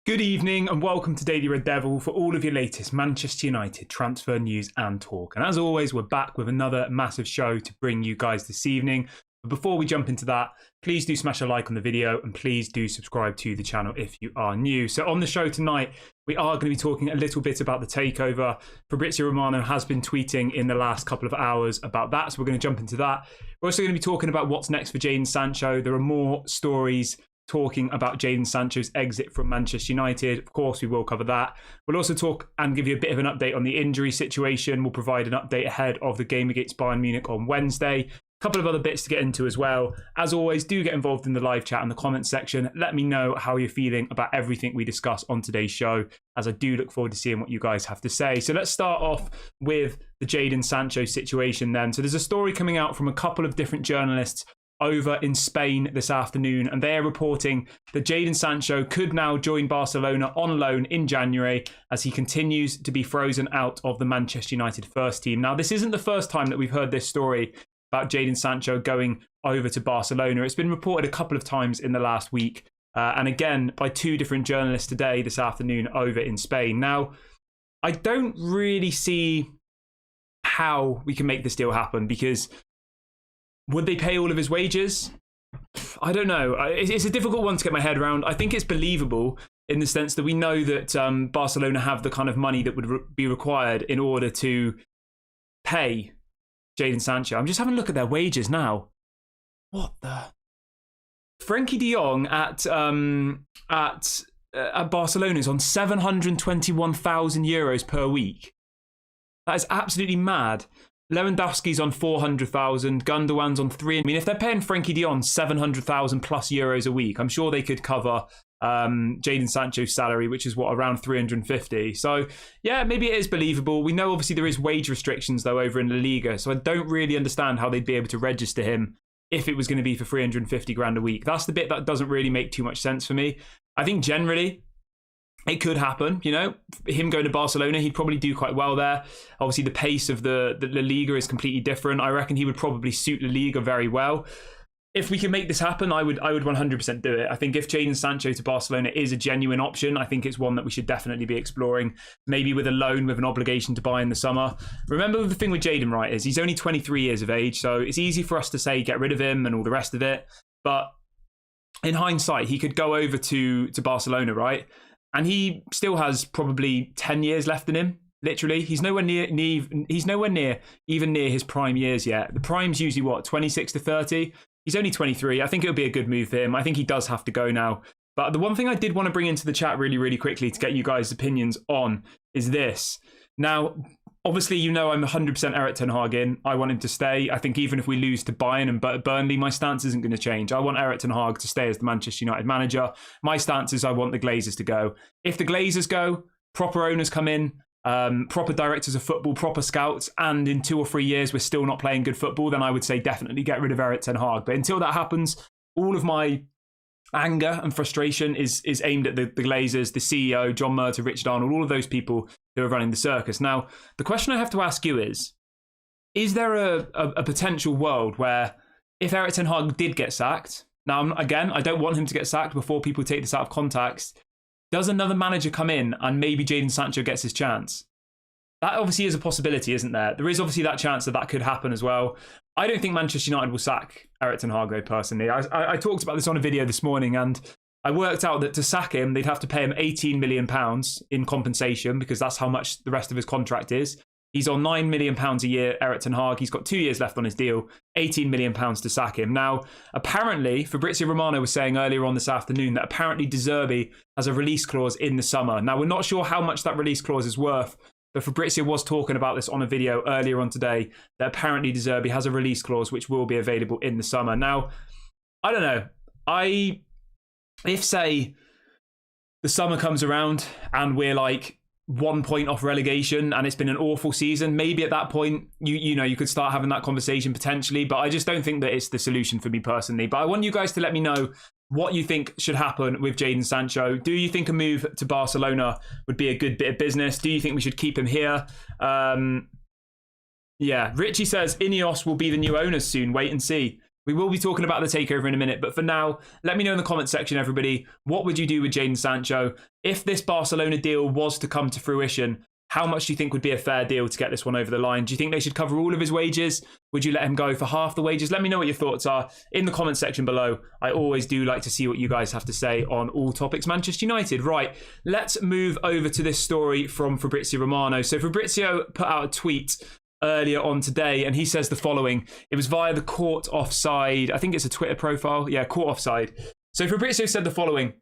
Good evening and welcome to Daily Red Devil for all of your latest Manchester United transfer news and talk. And as always, we're back with another massive show to bring you guys this evening. But before we jump into that, please do smash a like on the video and please do subscribe to the channel if you are new. So on the show tonight, we are going to be talking a little bit about the takeover. Fabrizio Romano has been tweeting in the last couple of hours about that, so we're going to jump into that. We're also going to be talking about what's next for Jadon Sancho. There are more stories talking about Jadon Sancho's exit from Manchester United. Of course, we will cover that. We'll also talk and give you a bit of an update on the injury situation. We'll provide an update ahead of the game against Bayern Munich on Wednesday. A couple of other bits to get into as well. As always, do get involved in the live chat and the comments section. Let me know how you're feeling about everything we discuss on today's show, as I do look forward to seeing what you guys have to say. So let's start off with the Jadon Sancho situation then. So there's a story coming out from a couple of different journalists over in Spain this afternoon, and they're reporting that Jadon Sancho could now join Barcelona on loan in January as he continues to be frozen out of the Manchester United first team. Now, this isn't the first time that we've heard this story about Jadon Sancho going over to Barcelona. It's been reported a couple of times in the last week, and again by two different journalists today, this afternoon, over in Spain. Now, I don't really see how we can make this deal happen, because would they pay all of his wages? I don't know. It's a difficult one to get my head around. I think it's believable in the sense that we know that Barcelona have the kind of money that would be required in order to pay Jadon Sancho. I'm just having a look at their wages now. What the? Frankie de Jong at Barcelona is on €721,000 per week. That is absolutely mad. Lewandowski's on 400,000, Gundogan's on 3. I mean, if they're paying Frankie de Jong 700,000 plus euros a week, I'm sure they could cover Jadon Sancho's salary, which is around 350. So yeah, maybe it is believable. We know obviously there is wage restrictions though over in La Liga, so I don't really understand how they'd be able to register him if it was going to be for 350 grand a week. That's the bit that doesn't really make too much sense for me. I think generally it could happen, you know, him going to Barcelona, he'd probably do quite well there. Obviously, the pace of the La Liga is completely different. I reckon he would probably suit La Liga very well. If we can make this happen, I would 100% do it. I think if Jadon Sancho to Barcelona is a genuine option, I think it's one that we should definitely be exploring, maybe with a loan with an obligation to buy in the summer. Remember, the thing with Jadon, right, is he's only 23 years of age, so it's easy for us to say get rid of him and all the rest of it. But in hindsight, he could go over to Barcelona, right? And he still has probably 10 years left in him. Literally, he's nowhere near even near his prime years yet. The prime's usually what, 26 to 30. He's only 23. I think it would be a good move for him. I think he does have to go now. But the one thing I did want to bring into the chat really, really quickly to get you guys' opinions on is this. Now, obviously, you know I'm 100% Erik ten Hag in. I want him to stay. I think even if we lose to Bayern and Burnley, my stance isn't going to change. I want Erik ten Hag to stay as the Manchester United manager. My stance is I want the Glazers to go. If the Glazers go, proper owners come in, proper directors of football, proper scouts, and in 2 or 3 years we're still not playing good football, then I would say definitely get rid of Erik ten Hag. But until that happens, all of my anger and frustration is aimed at the Glazers, the CEO, John Murtaugh, Richard Arnold, all of those people who are running the circus. Now, the question I have to ask you is there a potential world where if Erik ten Hag did get sacked, now, again, I don't want him to get sacked before people take this out of context, does another manager come in and maybe Jadon Sancho gets his chance? That obviously is a possibility, isn't there? There is obviously that chance that could happen as well. I don't think Manchester United will sack Erik ten Hag, though, personally. I talked about this on a video this morning, and I worked out that to sack him, they'd have to pay him £18 million in compensation, because that's how much the rest of his contract is. He's on £9 million a year, Erik ten Hag. He's got 2 years left on his deal, £18 million to sack him. Now, apparently, Fabrizio Romano was saying earlier on this afternoon that apparently De Zerbi has a release clause in the summer. Now, we're not sure how much that release clause is worth, but Fabrizio was talking about this on a video earlier on today, that apparently De Zerbi has a release clause which will be available in the summer. Now, I don't know. If, say, the summer comes around and we're like 1 point off relegation and it's been an awful season, maybe at that point, you could start having that conversation potentially, but I just don't think that it's the solution for me personally. But I want you guys to let me know what you think should happen with Jadon Sancho. Do you think a move to Barcelona would be a good bit of business? Do you think we should keep him here? Yeah, Richie says Ineos will be the new owners soon. Wait and see. We will be talking about the takeover in a minute, but for now, let me know in the comment section, everybody, what would you do with Jadon Sancho? If this Barcelona deal was to come to fruition, how much do you think would be a fair deal to get this one over the line? Do you think they should cover all of his wages? Would you let him go for half the wages? Let me know what your thoughts are in the comment section below. I always do like to see what you guys have to say on all topics Manchester United. Right, let's move over to this story from Fabrizio Romano. So Fabrizio put out a tweet earlier on today, and he says the following. It was via the Court Offside. I think it's a Twitter profile. Yeah, Court Offside. So Fabrizio said the following.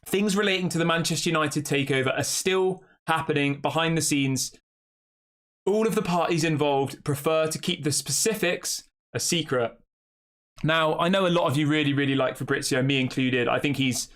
Things relating to the Manchester United takeover are still happening behind the scenes. All of the parties involved prefer to keep the specifics a secret. Now, I know a lot of you really, really like Fabrizio, me included. I think he's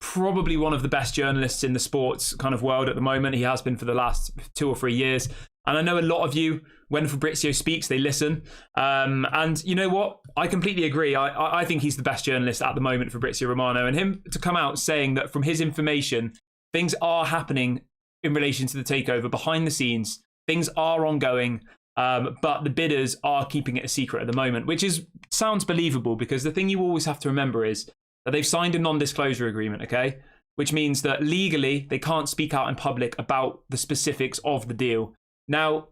probably one of the best journalists in the sports kind of world at the moment. He has been for the last 2 or 3 years. And I know a lot of you, when Fabrizio speaks, they listen. And you know what? I completely agree. I think he's the best journalist at the moment, Fabrizio Romano. And him to come out saying that from his information, things are happening in relation to the takeover behind the scenes. Things are ongoing, but the bidders are keeping it a secret at the moment, which sounds believable, because the thing you always have to remember is that they've signed a non-disclosure agreement, okay? Which means that legally they can't speak out in public about the specifics of the deal. Now,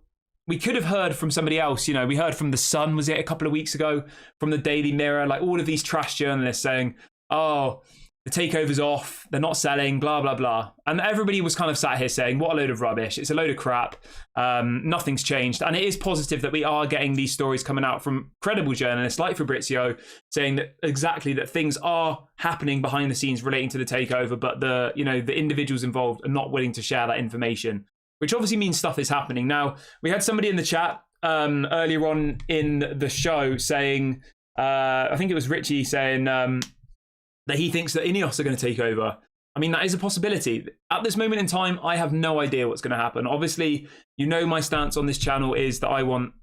we could have heard from somebody else, you know, we heard from The Sun, was it a couple of weeks ago, from the Daily Mirror, like all of these trash journalists saying, oh, the takeover's off, they're not selling, blah, blah, blah. And everybody was kind of sat here saying, what a load of rubbish. It's a load of crap. Nothing's changed. And it is positive that we are getting these stories coming out from credible journalists like Fabrizio saying that exactly that things are happening behind the scenes relating to the takeover, but the individuals involved are not willing to share that information, which obviously means stuff is happening. Now, we had somebody in the chat earlier on in the show saying, I think it was Richie saying, that he thinks that Ineos are going to take over. I mean, that is a possibility. At this moment in time, I have no idea what's going to happen. Obviously, you know my stance on this channel is that I want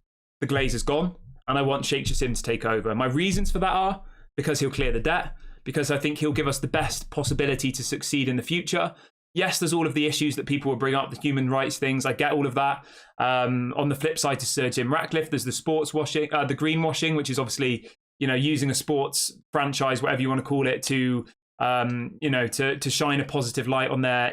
the Glazers gone and I want Sheikh Jassim to take over. My reasons for that are because he'll clear the debt, because I think he'll give us the best possibility to succeed in the future. Yes, there's all of the issues that people will bring up, the human rights things. I get all of that. On the flip side to Sir Jim Ratcliffe, there's the sports washing, the greenwashing, which is obviously, you know, using a sports franchise, whatever you want to call it, to, to shine a positive light on their,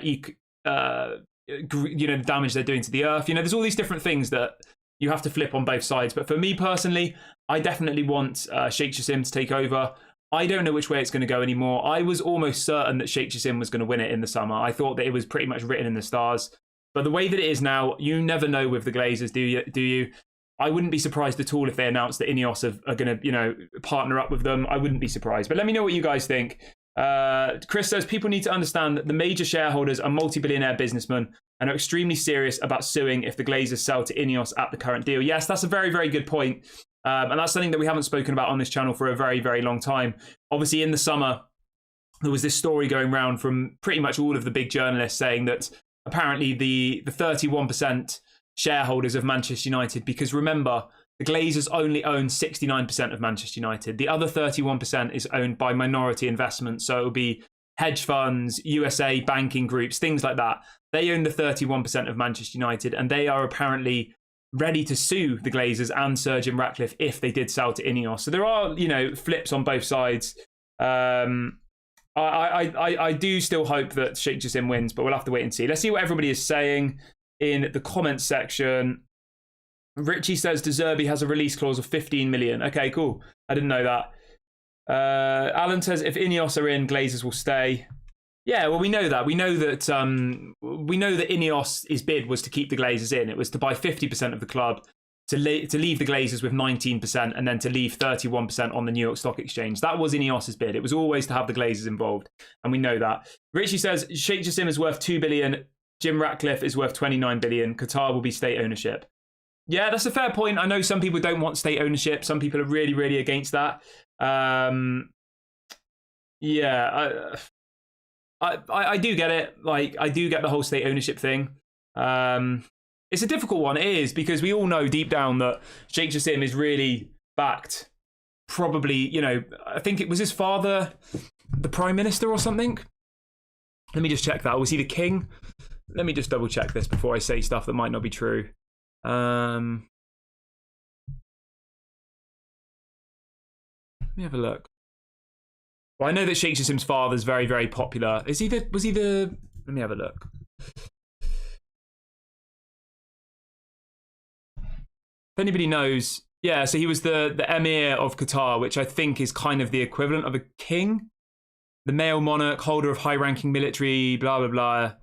the damage they're doing to the earth. You know, there's all these different things that you have to flip on both sides. But for me personally, I definitely want Sheikh Jassim to take over. I don't know which way it's going to go anymore. I was almost certain that Sheikh Jassim was going to win it in the summer. I thought that it was pretty much written in the stars. But the way that it is now, you never know with the Glazers, do you? I wouldn't be surprised at all if they announced that Ineos are going to, partner up with them. I wouldn't be surprised. But let me know what you guys think. Chris says, people need to understand that the major shareholders are multi-billionaire businessmen and are extremely serious about suing if the Glazers sell to Ineos at the current deal. Yes, that's a very, very good point. And that's something that we haven't spoken about on this channel for a very, very long time. Obviously, in the summer, there was this story going around from pretty much all of the big journalists saying that apparently the 31% shareholders of Manchester United, because remember, the Glazers only own 69% of Manchester United. The other 31% is owned by minority investments. So it will be hedge funds, USA banking groups, things like that. They own the 31% of Manchester United, and they are apparently ready to sue the Glazers and Sir Jim Ratcliffe if they did sell to Ineos. So there are, flips on both sides. I do still hope that Sheikh Jassim wins, but we'll have to wait and see. Let's see what everybody is saying in the comments section. Richie says De Zerbi has a release clause of 15 million. Okay, cool. I didn't know that. Alan says if Ineos are in, Glazers will stay. Yeah, well, we know that. We know that Ineos' bid was to keep the Glazers in. It was to buy 50% of the club, to leave the Glazers with 19%, and then to leave 31% on the New York Stock Exchange. That was Ineos' bid. It was always to have the Glazers involved, and we know that. Richie says Sheikh Jassim is worth 2 billion. Jim Ratcliffe is worth 29 billion. Qatar will be state ownership. Yeah, that's a fair point. I know some people don't want state ownership. Some people are really, really against that. I do get it. Like, I do get the whole state ownership thing. It's a difficult one. It is, because we all know deep down that Sheikh Jassim is really backed. Probably, I think it was his father, the Prime Minister or something. Let me just check that. Was he the king? Let me just double check this before I say stuff that might not be true. Let me have a look. Well, I know that Sheikh Jassim's father is very, very popular. Was he the? Let me have a look. If anybody knows, yeah, so he was the emir of Qatar, which I think is kind of the equivalent of a king, the male monarch, holder of high-ranking military, blah blah blah.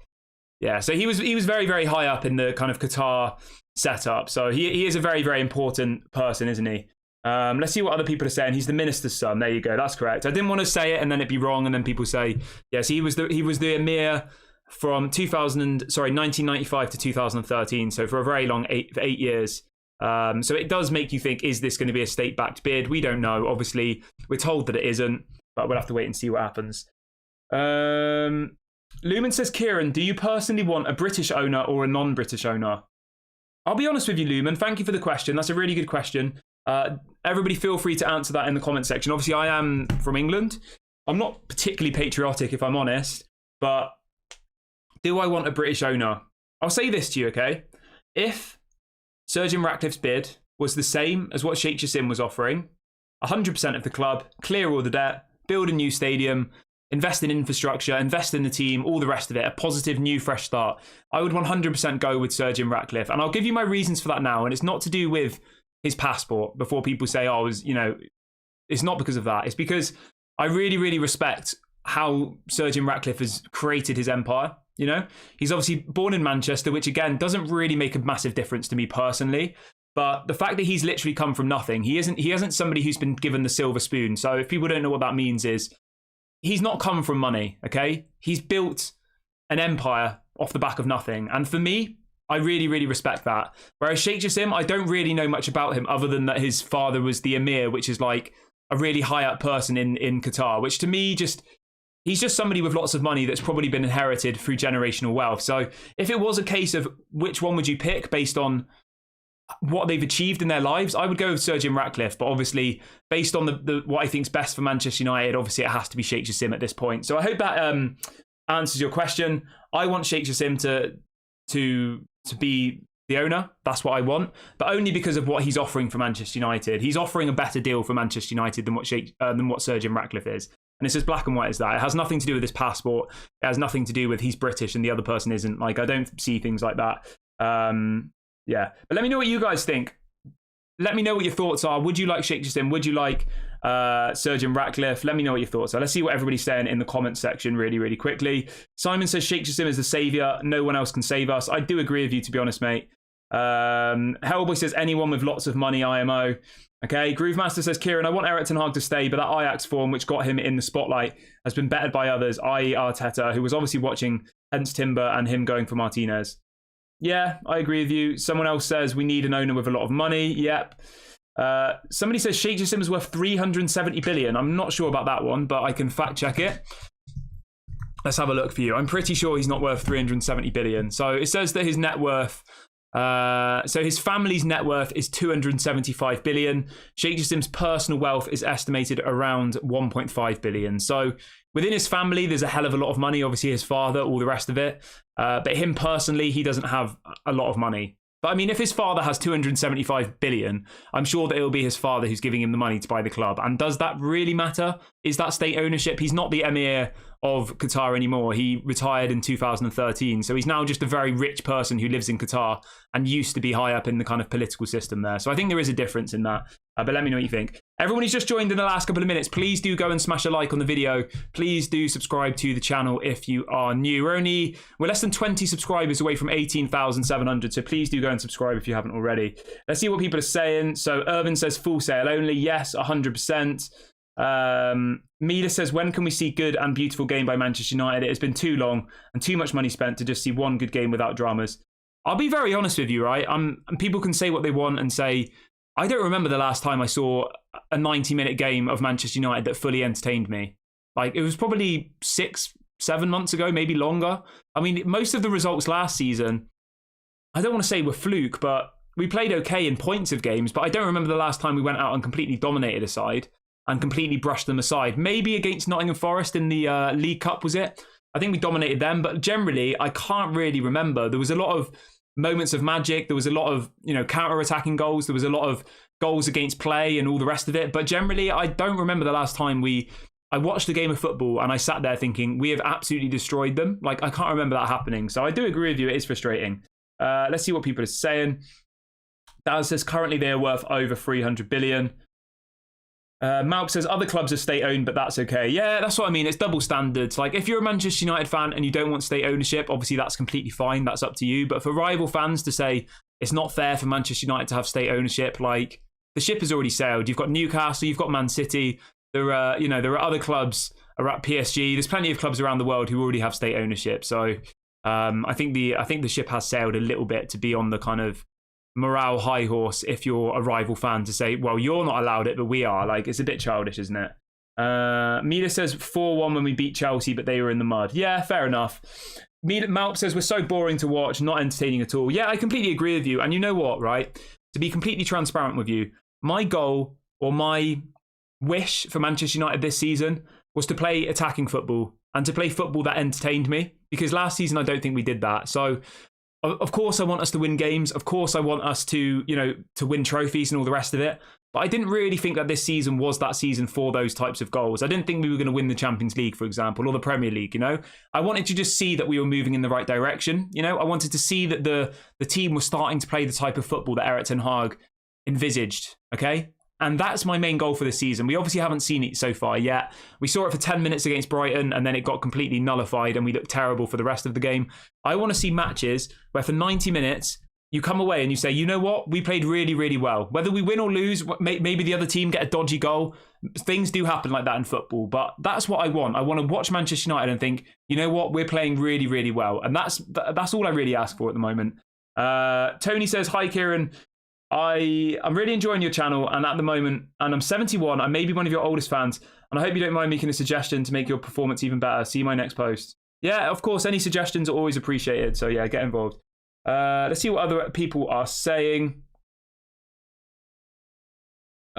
Yeah, so he was very, very high up in the kind of Qatar setup. So he is a very, very important person, isn't he? Let's see what other people are saying. He's the minister's son. There you go. That's correct. I didn't want to say it and then it'd be wrong, and then people say, yes, he was the emir from 1995 to 2013. So for a very long 8 years. So it does make you think, is this going to be a state-backed bid? We don't know. Obviously, we're told that it isn't, but we'll have to wait and see what happens. Lumen says, Kieran, do you personally want a British owner or a non-British owner? I'll be honest with you, Lumen. Thank you for the question. That's a really good question. Everybody feel free to answer that in the comment section. Obviously, I am from England. I'm not particularly patriotic, if I'm honest, but do I want a British owner? I'll say this to you, okay? If Sir Jim Ratcliffe's bid was the same as what Sheikh Jassim was offering, 100% of the club, clear all the debt, build a new stadium, invest in infrastructure, invest in the team, all the rest of it, a positive, new, fresh start, I would 100% go with Sir Jim Ratcliffe. And I'll give you my reasons for that now. And it's not to do with his passport before people say, oh, it's not because of that. It's because I really, really respect how Sir Jim Ratcliffe has created his empire. He's obviously born in Manchester, which again doesn't really make a massive difference to me personally. But the fact that he's literally come from nothing, he isn't somebody who's been given the silver spoon. So if people don't know what that means, is he's not come from money, okay? He's built an empire off the back of nothing. And for me, I really, really respect that. Whereas Sheikh Jassim, I don't really know much about him other than that his father was the emir, which is like a really high up person in Qatar, which to me he's just somebody with lots of money that's probably been inherited through generational wealth. So if it was a case of which one would you pick based on what they've achieved in their lives, I would go with Sir Jim Ratcliffe. But obviously, based on the what I think is best for Manchester United, obviously it has to be Sheikh Jassim at this point. So I hope that answers your question. I want Sheikh Jassim to be the owner. That's what I want, but only because of what he's offering for Manchester United. He's offering a better deal for Manchester United than what Sir Jim Ratcliffe is. And it's as black and white as that. It has nothing to do with his passport. It has nothing to do with he's British and the other person isn't. Like, I don't see things like that. Yeah. But let me know what you guys think. Let me know what your thoughts are. Would you like Sheikh Jassim? Would you like Sir Jim Ratcliffe? Let me know what your thoughts are. Let's see what everybody's saying in the comments section really, really quickly. Simon says Sheikh Jassim is the saviour. No one else can save us. I do agree with you, to be honest, mate. Hellboy says anyone with lots of money, IMO. Okay, Groovemaster says, Kieran, I want Erik ten Hag to stay, but that Ajax form, which got him in the spotlight, has been bettered by others, i.e. Arteta, who was obviously watching, hence Timber and him going for Martinez. Yeah, I agree with you. Someone else says we need an owner with a lot of money. Yep. Somebody says Sheikh Jassim is worth 370 billion. I'm not sure about that one, but I can fact check it. Let's have a look for you. I'm pretty sure he's not worth 370 billion. So it says that his net worth... so his family's net worth is 275 billion. Sheikh Jassim's personal wealth is estimated around 1.5 billion. So within his family, there's a hell of a lot of money. Obviously, his father, all the rest of it. But him personally, he doesn't have a lot of money. But I mean, if his father has 275 billion, I'm sure that it'll be his father who's giving him the money to buy the club. And does that really matter? Is that state ownership? He's not the emir of Qatar anymore. He retired in 2013. So he's now just a very rich person who lives in Qatar and used to be high up in the kind of political system there. So I think there is a difference in that. But let me know what you think. Everyone who's just joined in the last couple of minutes, please do go and smash a like on the video. Please do subscribe to the channel if you are new. We're less than 20 subscribers away from 18,700. So please do go and subscribe if you haven't already. Let's see what people are saying. So Irvin says full sale only. Yes, 100%. Mila says, when can we see good and beautiful game by Manchester United? It has been too long and too much money spent to just see one good game without dramas. I'll be very honest with you, right? People can say what they want and say, I don't remember the last time I saw a 90-minute game of Manchester United that fully entertained me. Like, it was probably 6-7 months ago, maybe longer. I mean, most of the results last season, I don't want to say were fluke, but we played okay in points of games, but I don't remember the last time we went out and completely dominated a side and completely brushed them aside. Maybe against Nottingham Forest in the League Cup, was it? I think we dominated them, but generally, I can't really remember. There was a lot of moments of magic. There was a lot of, counter-attacking goals. There was a lot of goals against play and all the rest of it. But generally, I don't remember the last time I watched a game of football and I sat there thinking, we have absolutely destroyed them. Like, I can't remember that happening. So I do agree with you. It is frustrating. Let's see what people are saying. Daz says currently they are worth over 300 billion. Malp says other clubs are state-owned, but that's okay. Yeah, that's what I mean. It's double standards. Like, if you're a Manchester United fan and you don't want state ownership, obviously that's completely fine. That's up to you. But for rival fans to say it's not fair for Manchester United to have state ownership, like, the ship has already sailed. You've got Newcastle, you've got Man City. There are other clubs around PSG. There's plenty of clubs around the world who already have state ownership. So I think the ship has sailed a little bit to be on the kind of morale high horse if you're a rival fan to say, well, you're not allowed it, but we are. Like, it's a bit childish, isn't it? Mila says 4-1 when we beat Chelsea, but they were in the mud. Yeah, fair enough. Malp says we're so boring to watch, not entertaining at all. Yeah, I completely agree with you. And you know what, right? To be completely transparent with you, my goal or my wish for Manchester United this season was to play attacking football and to play football that entertained me, because last season I don't think we did that. So of course I want us to win games, of course I want us to win trophies and all the rest of it, but I didn't really think that this season was that season for those types of goals. I didn't think we were going to win the Champions League, for example, or the Premier League. I wanted to just see that we were moving in the right direction. I wanted to see that the team was starting to play the type of football that Erik ten Hag envisaged. Okay. And that's my main goal for the season. We obviously haven't seen it so far yet. We saw it for 10 minutes against Brighton, and then it got completely nullified, and we looked terrible for the rest of the game. I want to see matches where for 90 minutes, you come away and you say, you know what? We played really, really well. Whether we win or lose, maybe the other team get a dodgy goal. Things do happen like that in football, but that's what I want. I want to watch Manchester United and think, you know what? We're playing really, really well. And that's all I really ask for at the moment. Tony says, hi, Kieran. I'm really enjoying your channel, and at the moment, and I'm 71, I may be one of your oldest fans, and I hope you don't mind making a suggestion to make your performance even better. See my next post. Yeah, of course, any suggestions are always appreciated, so yeah, get involved. Let's see what other people are saying.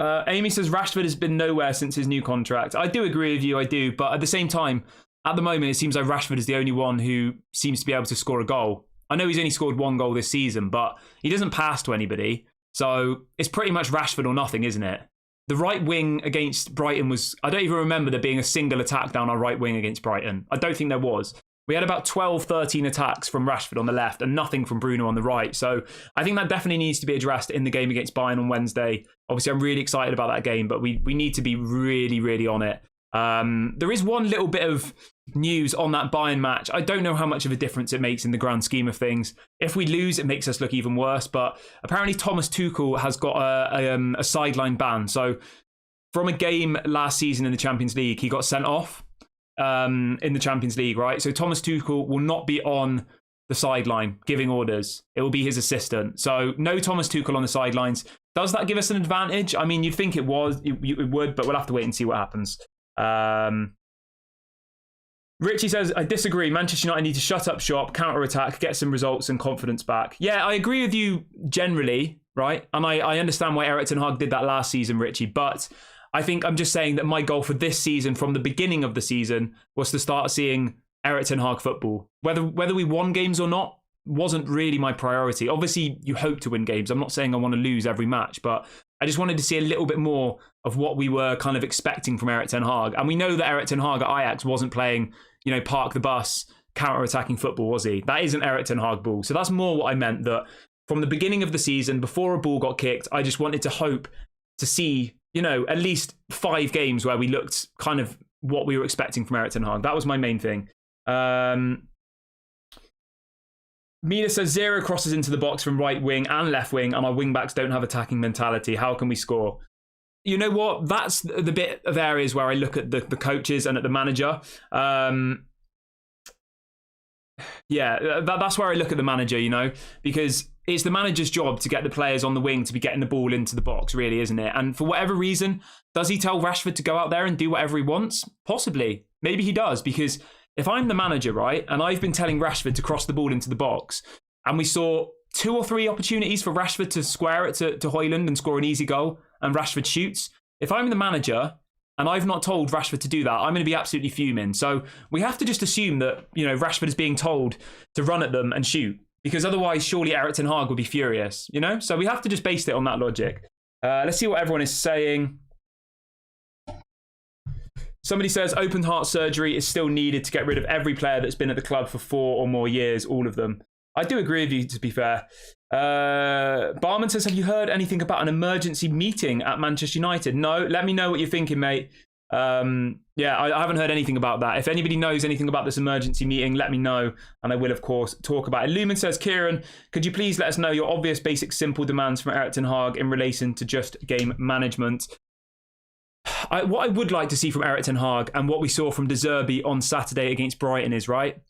Amy says Rashford has been nowhere since his new contract. I do agree with you, I do, but at the same time, at the moment, it seems like Rashford is the only one who seems to be able to score a goal. I know he's only scored one goal this season, but he doesn't pass to anybody. So it's pretty much Rashford or nothing, isn't it? The right wing against Brighton was... I don't even remember there being a single attack down our right wing against Brighton. I don't think there was. We had about 12, 13 attacks from Rashford on the left and nothing from Bruno on the right. So I think that definitely needs to be addressed in the game against Bayern on Wednesday. Obviously, I'm really excited about that game, but we need to be really, really on it. There is one little bit of news on that Bayern match. I don't know how much of a difference it makes in the grand scheme of things. If we lose, it makes us look even worse. But apparently Thomas Tuchel has got a sideline ban. So from a game last season in the Champions League, he got sent off in the Champions League, right? So Thomas Tuchel will not be on the sideline giving orders. It will be his assistant. So no Thomas Tuchel on the sidelines. Does that give us an advantage? I mean, you'd think it would, but we'll have to wait and see what happens. Richie says, I disagree. Manchester United need to shut up shop, counter-attack, get some results and confidence back. Yeah, I agree with you generally, right? And I understand why Erik ten Hag did that last season, Richie, but I think I'm just saying that my goal for this season, from the beginning of the season, was to start seeing Erik ten Hag football. Whether we won games or not wasn't really my priority. Obviously, you hope to win games. I'm not saying I want to lose every match, but I just wanted to see a little bit more of what we were kind of expecting from Erik ten Hag. And we know that Erik ten Hag at Ajax wasn't playing, park the bus, counter-attacking football, was he? That isn't Erik ten Hag ball. So that's more what I meant, that from the beginning of the season, before a ball got kicked, I just wanted to hope to see, at least 5 games where we looked kind of what we were expecting from Erik ten Hag. That was my main thing. Mina says 0 crosses into the box from right wing and left wing, and our wing backs don't have attacking mentality. How can we score? You know what? That's the bit of areas where I look at the coaches and at the manager. That's where I look at the manager, because it's the manager's job to get the players on the wing to be getting the ball into the box, really, isn't it? And for whatever reason, does he tell Rashford to go out there and do whatever he wants? Possibly. Maybe he does, because if I'm the manager, right, and I've been telling Rashford to cross the ball into the box, and we saw 2 or 3 opportunities for Rashford to square it to Højlund and score an easy goal, and Rashford shoots, if I'm the manager and I've not told Rashford to do that, I'm going to be absolutely fuming. So we have to just assume that, Rashford is being told to run at them and shoot, because otherwise surely Erik ten Hag would be furious, So we have to just base it on that logic. Let's see what everyone is saying. Somebody says open heart surgery is still needed to get rid of every player that's been at the club for 4 or more years, all of them. I do agree with you, to be fair. Barman says, have you heard anything about an emergency meeting at Manchester United? No, let me know what you're thinking, mate. Yeah, I haven't heard anything about that. If anybody knows anything about this emergency meeting, let me know, and I will, of course, talk about it. Lumen says, Kieran, could you please let us know your obvious, basic, simple demands from Erik ten Hag in relation to just game management? What I would like to see from Erik ten Hag and what we saw from De Zerbi on Saturday against Brighton is, right,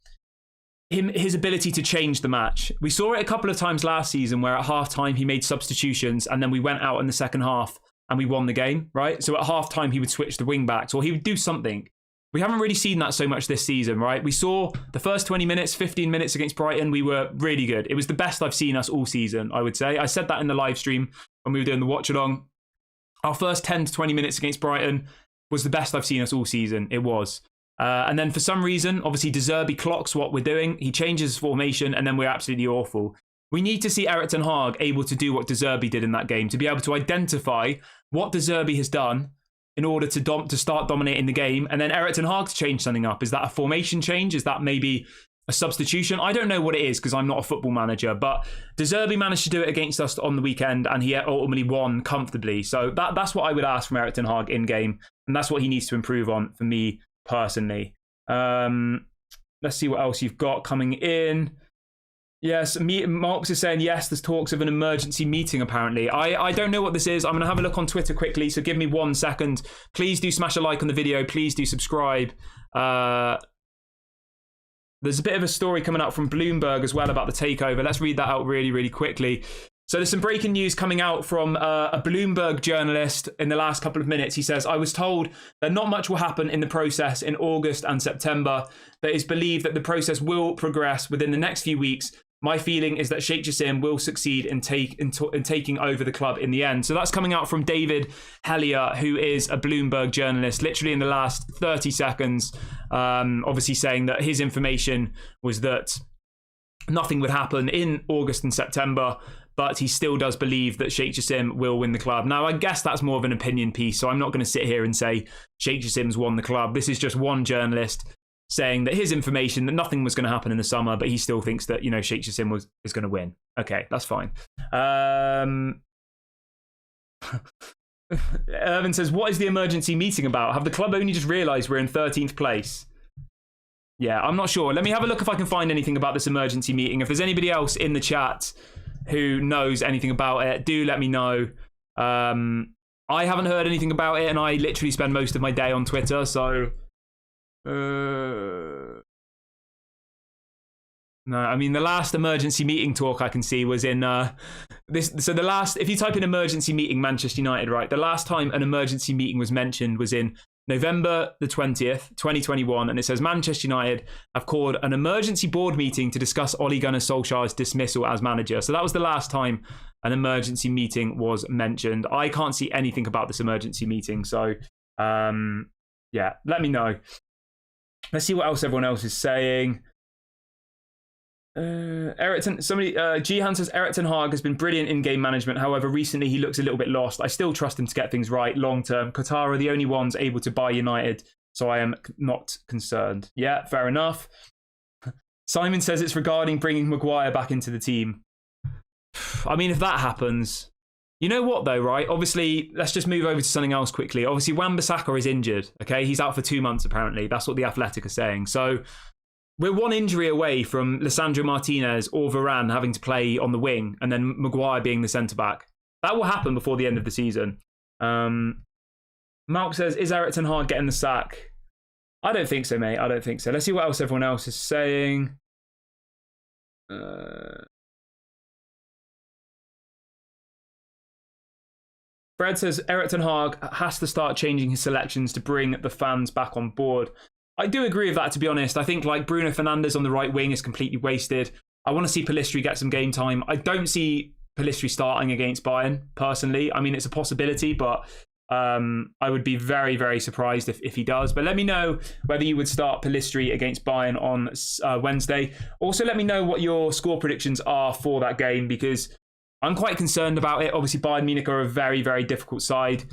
his ability to change the match. We saw it a couple of times last season where at half-time he made substitutions and then we went out in the second half and we won the game, right? So at half-time he would switch the wing-backs or he would do something. We haven't really seen that so much this season, right? We saw the first 20 minutes, 15 minutes against Brighton, we were really good. It was the best I've seen us all season, I would say. I said that in the live stream when we were doing the watch-along. Our first 10 to 20 minutes against Brighton was the best I've seen us all season. It was. And then for some reason, obviously De Zerbi clocks what we're doing. He changes his formation and then we're absolutely awful. We need to see Erik ten Hag able to do what De Zerbi did in that game, to be able to identify what De Zerbi has done in order to start dominating the game. And then Erik ten Hag to change something up. Is that a formation change? Is that maybe a substitution? I don't know what it is because I'm not a football manager, but De Zerbi managed to do it against us on the weekend and he ultimately won comfortably. So that's what I would ask from Erik ten Hag in game, and that's what he needs to improve on for me personally. Let's see what else you've got coming in. Yes, Marks is saying yes, there's talks of an emergency meeting apparently. I don't know what this is. I'm going to have a look on Twitter quickly, so give me 1 second. Please do smash a like on the video. Please do subscribe. There's a bit of a story coming out from Bloomberg as well about the takeover. Let's read that out really, really quickly. So there's some breaking news coming out from a Bloomberg journalist in the last couple of minutes. He says, I was told that not much will happen in the process in August and September. That is believed that the process will progress within the next few weeks. My feeling is that Sheikh Jassim will succeed in taking over the club in the end. So that's coming out from David Hellier, who is a Bloomberg journalist, literally in the last 30 seconds, obviously saying that his information was that nothing would happen in August and September, but he still does believe that Sheikh Jassim will win the club. Now, I guess that's more of an opinion piece, so I'm not going to sit here and say Sheikh Jassim's won the club. This is just one journalist saying that his information, that nothing was going to happen in the summer, but he still thinks that, you know, Sheikh Jassim is going to win. Okay, that's fine. Irvin says, what is the emergency meeting about? Have the club only just realised we're in 13th place? Yeah, I'm not sure. Let me have a look if I can find anything about this emergency meeting. If there's anybody else in the chat who knows anything about it, do let me know. I haven't heard anything about it, and I literally spend most of my day on Twitter, so... No, I mean, the last emergency meeting talk I can see was in the last, if you type in emergency meeting Manchester United, right, the last time an emergency meeting was mentioned was in November the 20th, 2021, and it says Manchester United have called an emergency board meeting to discuss Ole Gunnar Solskjaer's dismissal as manager. So that was the last time an emergency meeting was mentioned. I can't see anything about this emergency meeting, so yeah, let me know. Let's see what else everyone else is saying. Jihan says Erik ten Hag has been brilliant in game management. However, recently he looks a little bit lost. I still trust him to get things right long term. Qatar are the only ones able to buy United, so I am not concerned. Yeah, fair enough. Simon says it's regarding bringing Maguire back into the team. I mean, if that happens, you know what though, right? Obviously, let's just move over to something else quickly. Obviously, Wan-Bissaka is injured. Okay, he's out for 2 months apparently. That's what the Athletic are saying. So we're one injury away from Lisandro Martinez or Varane having to play on the wing and then Maguire being the centre-back. That will happen before the end of the season. Malk says, is Erik ten Hag getting the sack? I don't think so, mate. I don't think so. Let's see what else everyone else is saying. Fred says, Erik ten Hag has to start changing his selections to bring the fans back on board. I do agree with that, to be honest. I think like Bruno Fernandes on the right wing is completely wasted. I want to see Pellistri get some game time. I don't see Pellistri starting against Bayern, personally. I mean, it's a possibility, but I would be very, very surprised if he does. But let me know whether you would start Pellistri against Bayern on Wednesday. Also, let me know what your score predictions are for that game, because I'm quite concerned about it. Obviously, Bayern Munich are a very, very difficult side.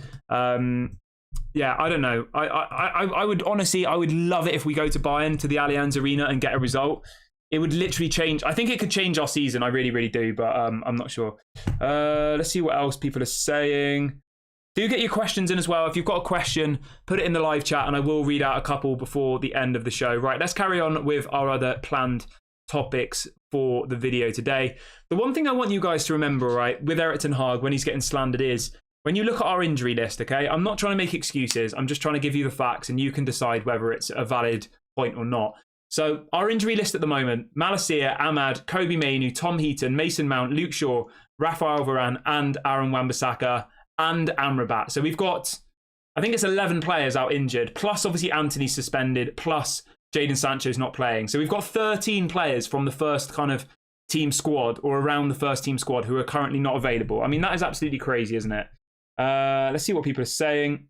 Yeah, I don't know. I would honestly, I would love it if we go to Bayern, to the Allianz Arena, and get a result. It would literally change. I think it could change our season. I really, really do, but I'm not sure. Let's see what else people are saying. Do get your questions in as well. If you've got a question, put it in the live chat and I will read out a couple before the end of the show. Right, let's carry on with our other planned topics for the video today. The one thing I want you guys to remember, right, with Erik ten Hag when he's getting slandered is, when you look at our injury list, okay, I'm not trying to make excuses. I'm just trying to give you the facts and you can decide whether it's a valid point or not. So our injury list at the moment: Malacia, Ahmad, Kobe Mainoo, Tom Heaton, Mason Mount, Luke Shaw, Rafael Varane and Aaron Wan-Bissaka and Amrabat. So we've got, I think it's 11 players out injured, plus obviously Anthony suspended, plus Jadon Sancho's not playing. So we've got 13 players from the first kind of team squad or around the first team squad who are currently not available. I mean, that is absolutely crazy, isn't it? Let's see what people are saying.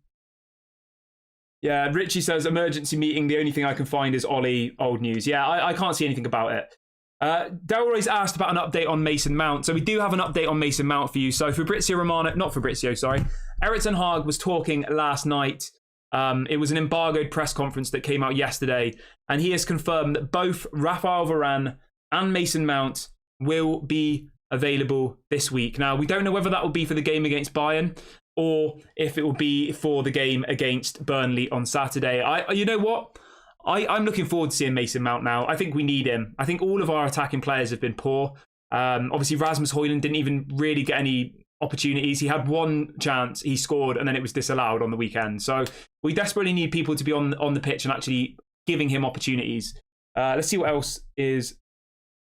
Yeah, Richie says, emergency meeting, the only thing I can find is Ollie, old news. Yeah, I can't see anything about it. Delroy's asked about an update on Mason Mount. So we do have an update on Mason Mount for you. So Fabrizio Romano, not Fabrizio, sorry. Erik ten Hag was talking last night. It was an embargoed press conference that came out yesterday. And he has confirmed that both Rafael Varane and Mason Mount will be available this week. Now, we don't know whether that will be for the game against Bayern or if it will be for the game against Burnley on Saturday. You know what? I'm looking forward to seeing Mason Mount now. I think we need him. I think all of our attacking players have been poor. Obviously, Rasmus Højlund didn't even really get any opportunities. He had one chance, he scored, and then it was disallowed on the weekend. So we desperately need people to be on the pitch and actually giving him opportunities. Let's see what else is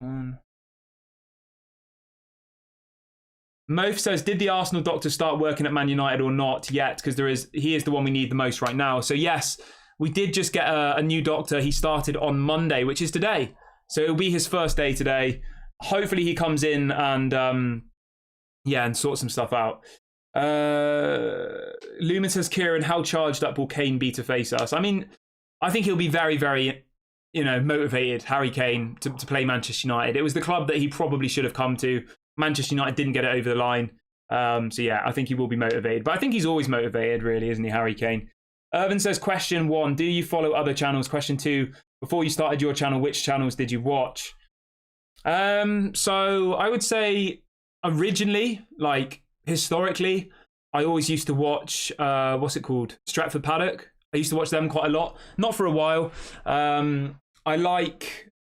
on. Mof says, did the Arsenal doctor start working at Man United or not yet? Because he is the one we need the most right now. So yes, we did just get a new doctor. He started on Monday, which is today. So it'll be his first day today. Hopefully he comes in and and sorts some stuff out. Lumen says, Kieran, how charged up will Kane be to face us? I mean, I think he'll be very, very, motivated, Harry Kane, to play Manchester United. It was the club that he probably should have come to. Manchester United didn't get it over the line. So yeah, I think he will be motivated. But I think he's always motivated, really, isn't he, Harry Kane? Irvin says, question 1, do you follow other channels? Question 2, before you started your channel, which channels did you watch? So I would say originally, like historically, I always used to watch, what's it called? Stretford Paddock. I used to watch them quite a lot. Not for a while. I like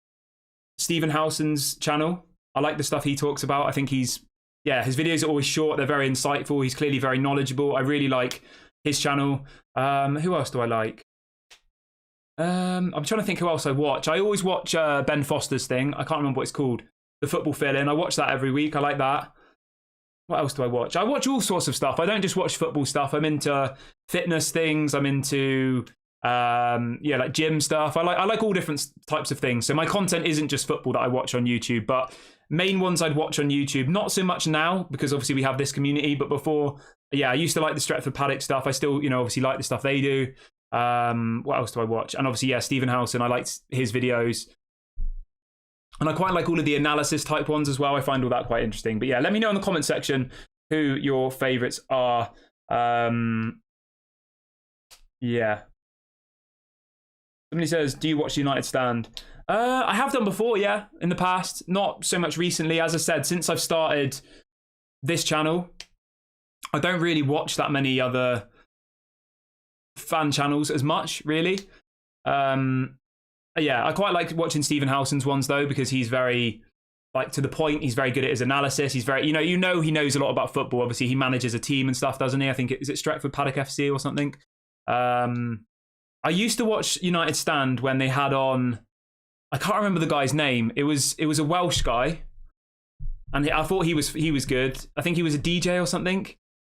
Stephen Howson's channel. I like the stuff he talks about. I think his videos are always short. They're very insightful. He's clearly very knowledgeable. I really like his channel. Who else do I like? I'm trying to think who else I watch. I always watch Ben Foster's thing. I can't remember what it's called. The Football Fill-In. I watch that every week. I like that. What else do I watch? I watch all sorts of stuff. I don't just watch football stuff. I'm into fitness things. I'm into like gym stuff. I like all different types of things. So my content isn't just football that I watch on YouTube, but main ones I'd watch on YouTube. Not so much now because obviously we have this community, but before, yeah, I used to like the Stretford Paddock stuff. I still, obviously like the stuff they do. What else do I watch? And obviously, yeah, Stephen Howson. I liked his videos. And I quite like all of the analysis type ones as well. I find all that quite interesting. But yeah, let me know in the comment section who your favorites are. Yeah. Somebody says, do you watch the United Stand? I have done before, yeah, in the past. Not so much recently. As I said, since I've started this channel, I don't really watch that many other fan channels as much, really. Yeah, I quite like watching Stephen Howson's ones, though, because he's very, to the point. He's very good at his analysis. He's very, he knows a lot about football. Obviously, he manages a team and stuff, doesn't he? I think, is it Stretford Paddock FC or something? I used to watch United Stand when they had on, I can't remember the guy's name. It was a Welsh guy, and I thought he was good. I think he was a DJ or something.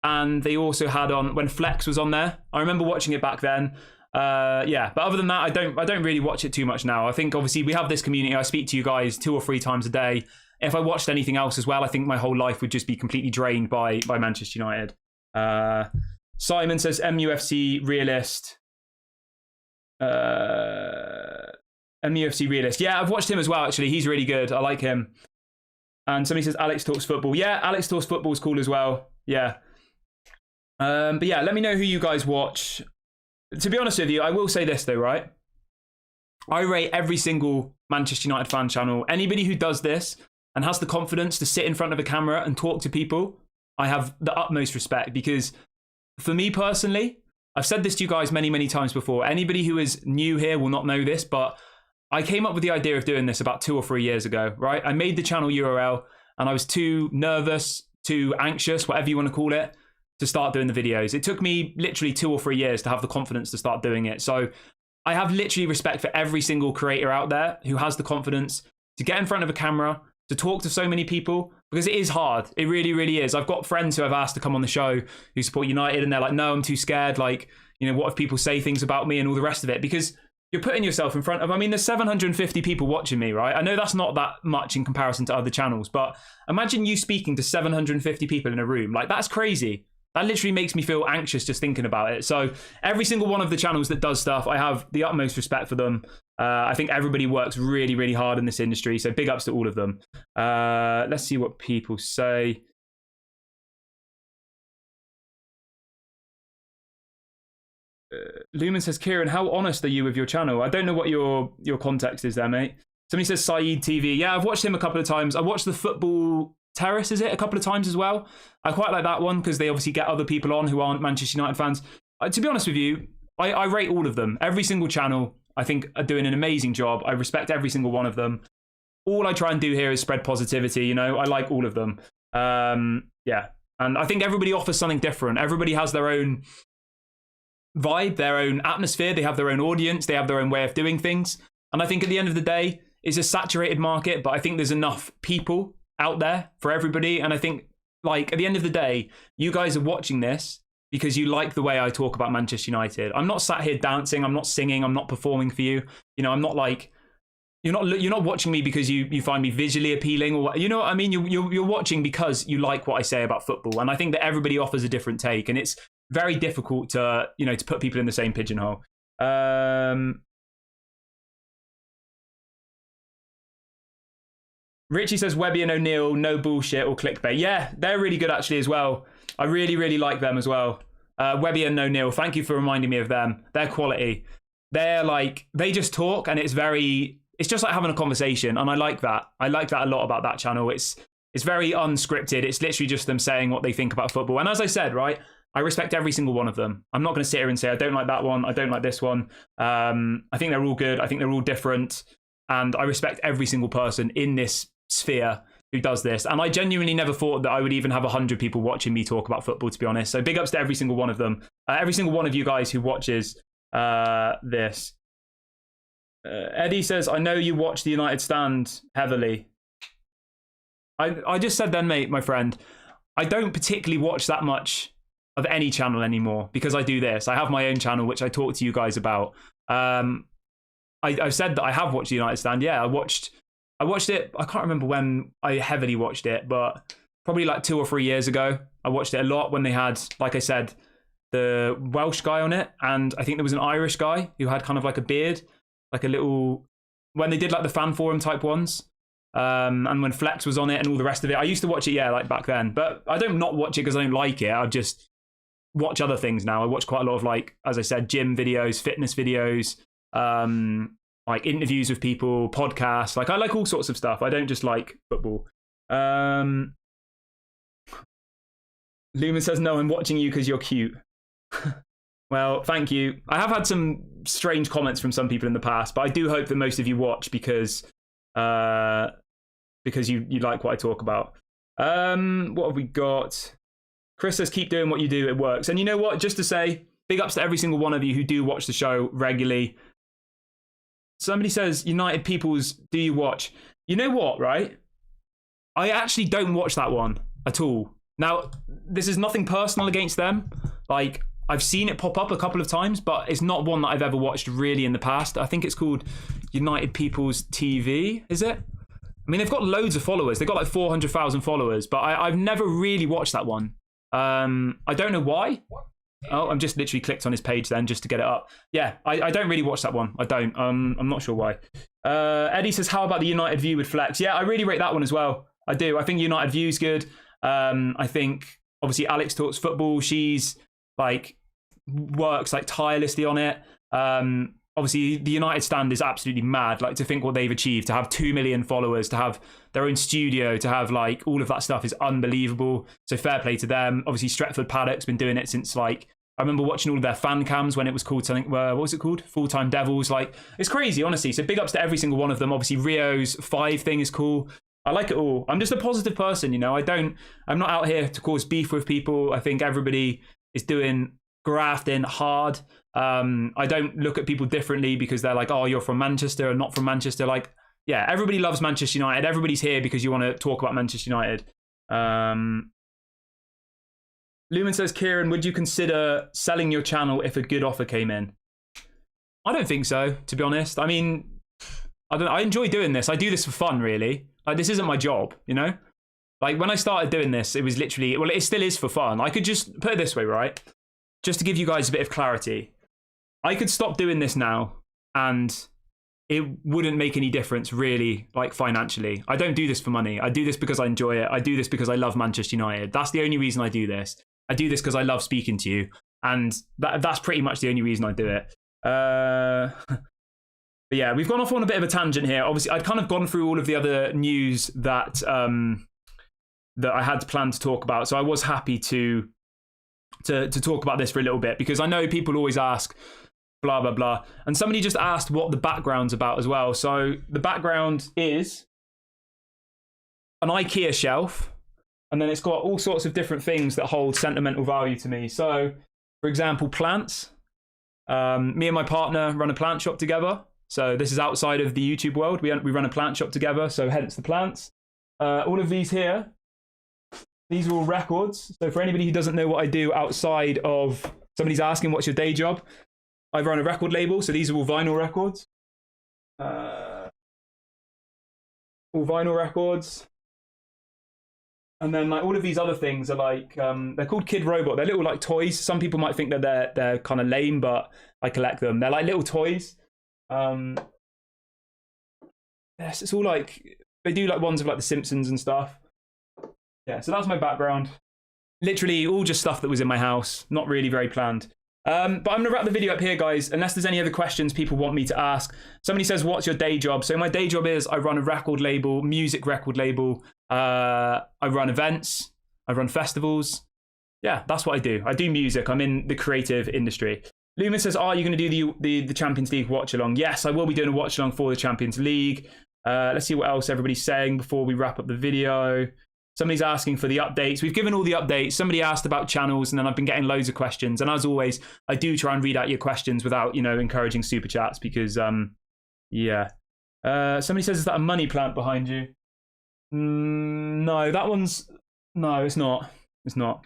And they also had on when Flex was on there. I remember watching it back then. Yeah, but other than that, I don't really watch it too much now. I think obviously we have this community. I speak to you guys 2 or 3 times a day. If I watched anything else as well, I think my whole life would just be completely drained by Manchester United. Simon says MUFC realist. MUFC realist. Yeah, I've watched him as well. Actually, he's really good. I like him. And somebody says Alex Talks Football. Yeah, Alex Talks Football is cool as well. Yeah. But yeah, let me know who you guys watch. To be honest with you, I will say this though, right? I rate every single Manchester United fan channel. Anybody who does this and has the confidence to sit in front of a camera and talk to people, I have the utmost respect, because for me personally, I've said this to you guys many, many times before. Anybody who is new here will not know this, but I came up with the idea of doing this about 2 or 3 years ago, right? I made the channel URL and I was too nervous, too anxious, whatever you want to call it, to start doing the videos. It took me literally 2 or 3 years to have the confidence to start doing it. So I have literally respect for every single creator out there who has the confidence to get in front of a camera, to talk to so many people, because it is hard. It really, really is. I've got friends who I've asked to come on the show who support United, and they're like, no, I'm too scared. Like, you know, what if people say things about me and all the rest of it? Because you're putting yourself in front of, I mean, there's 750 people watching me, right? I know that's not that much in comparison to other channels, but imagine you speaking to 750 people in a room. Like, that's crazy. That literally makes me feel anxious just thinking about it. So every single one of the channels that does stuff, I have the utmost respect for them. I think everybody works really, really hard in this industry. So big ups to all of them. Let's see what people say. Lumen says, Kieran, how honest are you with your channel? I don't know what your context is there, mate. Somebody says Saeed TV. Yeah, I've watched him a couple of times. I watched the Football Terrace, is it, a couple of times as well. I quite like that one because they obviously get other people on who aren't Manchester United fans. To be honest with you, I rate all of them. Every single channel, I think, are doing an amazing job. I respect every single one of them. All I try and do here is spread positivity. You know, I like all of them. Yeah, and I think everybody offers something different. Everybody has their own vibe, their own atmosphere. They have their own audience. They have their own way of doing things. And I think at the end of the day, it's a saturated market, but I think there's enough people out there for everybody. And I think, like, at the end of the day, you guys are watching this because you like the way I talk about Manchester United. I'm not sat here dancing. I'm not singing. I'm not performing for you. You know, I'm not like, you're not watching me because you find me visually appealing, or, you know what I mean? You're watching because you like what I say about football. And I think that everybody offers a different take, and it's very difficult to, you know, to put people in the same pigeonhole. Richie says Webby and O'Neill, no bullshit or clickbait. Yeah, they're really good actually as well. I really, really like them as well. Webby and O'Neill, thank you for reminding me of them. They're quality. They're like, they just talk, and it's just like having a conversation, and I like that. I like that a lot about that channel. It's very unscripted. It's literally just them saying what they think about football. And as I said, right, I respect every single one of them. I'm not going to sit here and say, I don't like that one, I don't like this one. I think they're all good. I think they're all different. And I respect every single person in this sphere who does this. And I genuinely never thought that I would even have 100 people watching me talk about football, to be honest. So big ups to every single one of them. Every single one of you guys who watches this. Eddie says, I know you watch the United Stand heavily. I just said then, mate, my friend, I don't particularly watch that much of any channel anymore because I do this. I have my own channel, which I talk to you guys about. I've said that I have watched the United Stand. Yeah, I watched it. I can't remember when I heavily watched it, but probably like 2 or 3 years ago. I watched it a lot when they had, like I said, the Welsh guy on it. And I think there was an Irish guy who had kind of like a beard, like a little, when they did like the fan forum type ones. And when Flex was on it and all the rest of it. I used to watch it, yeah, like back then. But I don't not watch it because I don't like it. I just watch other things now. I watch quite a lot of, like, as I said, gym videos, fitness videos, like interviews with people, podcasts. Like, I like all sorts of stuff. I don't just like football. Lumen says, no, I'm watching you because you're cute. Well, thank you. I have had some strange comments from some people in the past, but I do hope that most of you watch because you like what I talk about. What have we got? Chris says, keep doing what you do, it works. And you know what? Just to say, big ups to every single one of you who do watch the show regularly. Somebody says, United Peoples, do you watch? You know what, right? I actually don't watch that one at all. Now, this is nothing personal against them. Like, I've seen it pop up a couple of times, but it's not one that I've ever watched really in the past. I think it's called United People's TV, is it? I mean, they've got loads of followers. They've got like 400,000 followers, but I've never really watched that one. I don't know why. Oh, I'm just literally clicked on his page then just to get it up. Yeah, I don't really watch that one. I don't. I'm not sure why. Eddie says, how about the United View with Flex? Yeah, I really rate that one as well. I do. I think United View's good. I think obviously Alex Talks Football. She's like works like tirelessly on it. Obviously the United stand is absolutely mad. Like to think what they've achieved, to have 2 million followers, to have their own studio, to have like all of that stuff is unbelievable. So fair play to them. Obviously Stretford Paddock's been doing it since like, I remember watching all of their fan cams when it was called something, what was it called? Full-Time Devils. Like it's crazy, honestly. So big ups to every single one of them. Obviously Rio's 5 thing is cool. I like it all. I'm just a positive person, you know. I'm not out here to cause beef with people. I think everybody is doing grafting hard. I don't look at people differently because they're like, oh, you're from Manchester or not from Manchester. Like, yeah, everybody loves Manchester United. Everybody's here because you want to talk about Manchester United. Lumen says, Kieran, would you consider selling your channel if a good offer came in? I don't think so, to be honest. I mean, I enjoy doing this. I do this for fun, really. Like, this isn't my job, you know? Like, when I started doing this, it was literally, well, it still is for fun. I could just put it this way, right? Just to give you guys a bit of clarity. I could stop doing this now and it wouldn't make any difference, really, like financially. I don't do this for money. I do this because I enjoy it. I do this because I love Manchester United. That's the only reason I do this. I do this because I love speaking to you. And that's pretty much the only reason I do it. But yeah, we've gone off on a bit of a tangent here. Obviously, I'd kind of gone through all of the other news that that I had planned to talk about. So I was happy to talk about this for a little bit because I know people always ask, blah, blah, blah. And somebody just asked what the background's about as well. So the background is an IKEA shelf. And then it's got all sorts of different things that hold sentimental value to me. So, for example, plants. Me and my partner run a plant shop together. So this is outside of the YouTube world. We run a plant shop together, so hence the plants. All of these here, these are all records. So for anybody who doesn't know what I do outside of, somebody's asking what's your day job, I run a record label. So these are all vinyl records. All vinyl records. And then like all of these other things are like, they're called Kid Robot. They're little like toys. Some people might think that they're kind of lame, but I collect them. They're like little toys. Yes, it's all like, they do like ones of like The Simpsons and stuff. Yeah, so that's my background. Literally all just stuff that was in my house. Not really very planned. But I'm going to wrap the video up here, guys, unless there's any other questions people want me to ask. Somebody says, what's your day job? So my day job is I run a record label, music record label. I run events. I run festivals. Yeah, that's what I do. I do music. I'm in the creative industry. Lumen says, are you going to do the Champions League watch along? Yes, I will be doing a watch along for the Champions League. Let's see what else everybody's saying before we wrap up the video. Somebody's asking for the updates. We've given all the updates. Somebody asked about channels, and then I've been getting loads of questions. And as always, I do try and read out your questions without, encouraging super chats because, yeah. Somebody says, is that a money plant behind you? No, that one's... No, it's not. It's not.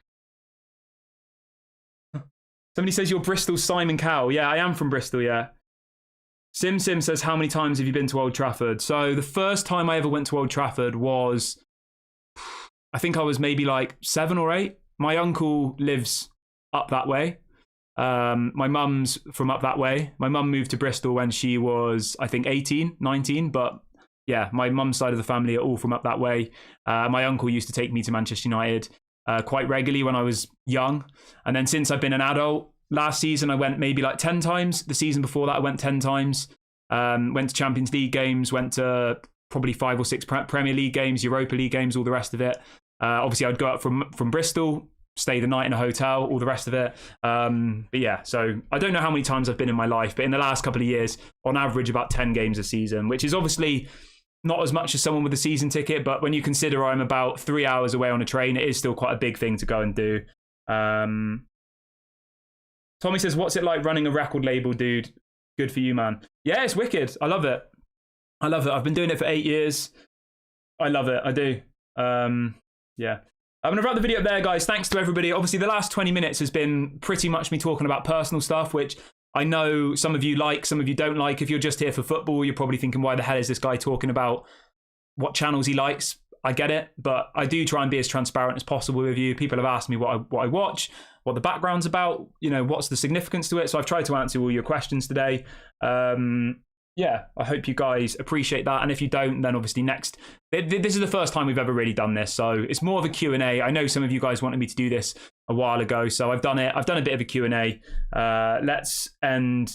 Somebody says you're Bristol Simon Cowell. Yeah, I am from Bristol, yeah. Sim says, how many times have you been to Old Trafford? So the first time I ever went to Old Trafford was... I think I was maybe like 7 or 8. My uncle lives up that way. My mum's from up that way. My mum moved to Bristol when she was, I think, 18, 19. But yeah, my mum's side of the family are all from up that way. My uncle used to take me to Manchester United quite regularly when I was young. And then since I've been an adult, last season I went maybe like 10 times. The season before that I went 10 times. Went to Champions League games, went to probably 5 or 6 Premier League games, Europa League games, all the rest of it. Obviously, I'd go up from Bristol, stay the night in a hotel, all the rest of it. But yeah, so I don't know how many times I've been in my life, but in the last couple of years, on average, about 10 games a season, which is obviously not as much as someone with a season ticket. But when you consider I'm about 3 hours away on a train, it is still quite a big thing to go and do. Tommy says, what's it like running a record label, dude? Good for you, man. Yeah, it's wicked. I love it. I love it. I've been doing it for 8 years. I love it. I do. Yeah. I'm going to wrap the video up there, guys. Thanks to everybody. Obviously, the last 20 minutes has been pretty much me talking about personal stuff, which I know some of you like, some of you don't like. If you're just here for football, you're probably thinking, why the hell is this guy talking about what channels he likes? I get it, but I do try and be as transparent as possible with you. People have asked me what I watch, what the background's about, what's the significance to it. So I've tried to answer all your questions today. yeah, I hope you guys appreciate that. And if you don't, then obviously this is the first time we've ever really done this. So it's more of a Q&A. I know some of you guys wanted me to do this a while ago, so I've done it. I've done a bit of a Q&A. Let's end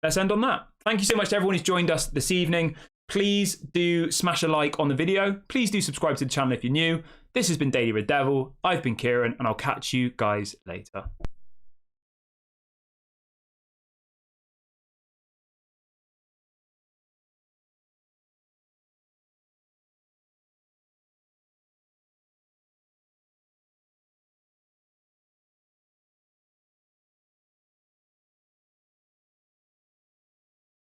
on that. Thank you so much to everyone who's joined us this evening. Please do smash a like on the video. Please do subscribe to the channel if you're new. This has been Daily Red Devil. I've been Kieran, and I'll catch you guys later.